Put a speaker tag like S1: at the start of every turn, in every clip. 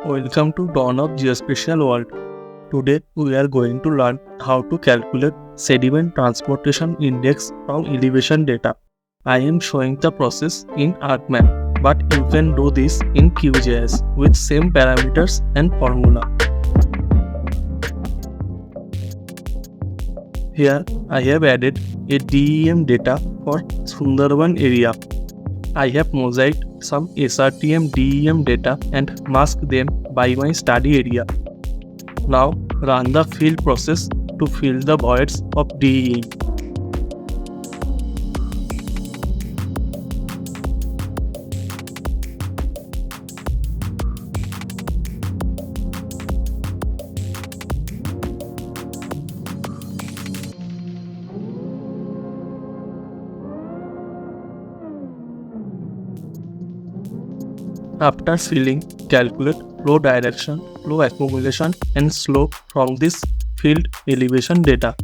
S1: Welcome to Dawn of Geospatial World. Today we are going to learn how to calculate Sediment Transportation Index from elevation data. I am showing the process in ArcMap, but you can do this in QGIS with same parameters and formula. Here I have added a DEM data for Sundarban area. I have mosaicked some SRTM DEM data and masked them by my study area. Now run the fill process to fill the voids of DEM. After filling, calculate flow direction, flow accumulation and slope from this filled elevation data.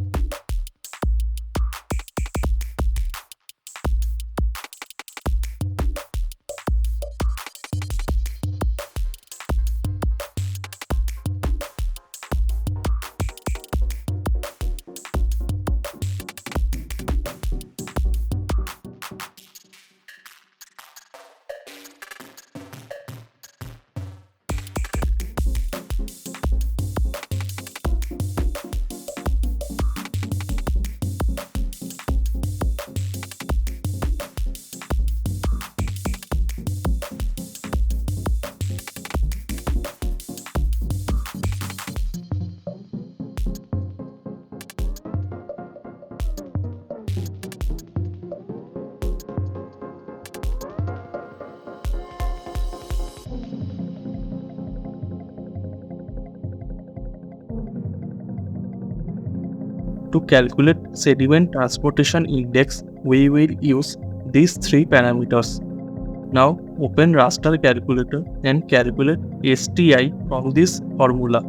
S1: To calculate Sediment Transportation Index, we will use these three parameters. Now open raster calculator and calculate STI from this formula.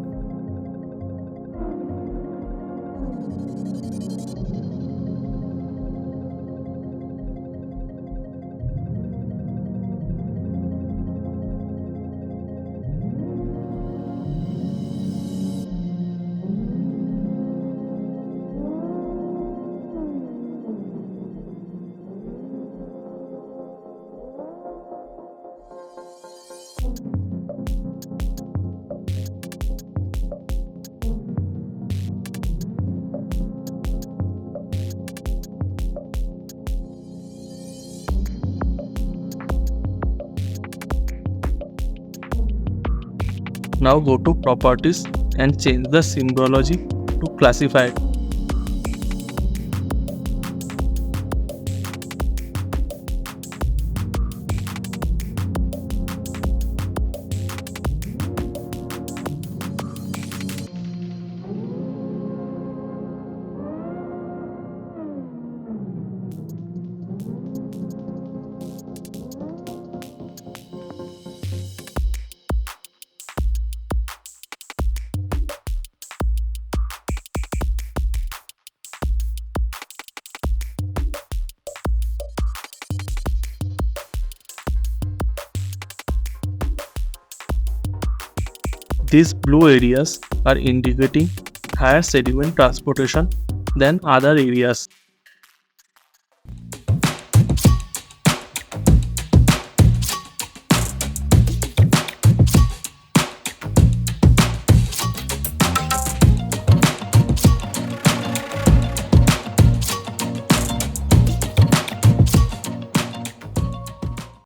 S1: Now go to properties and change the symbology to classified. These blue areas are indicating higher sediment transportation than other areas.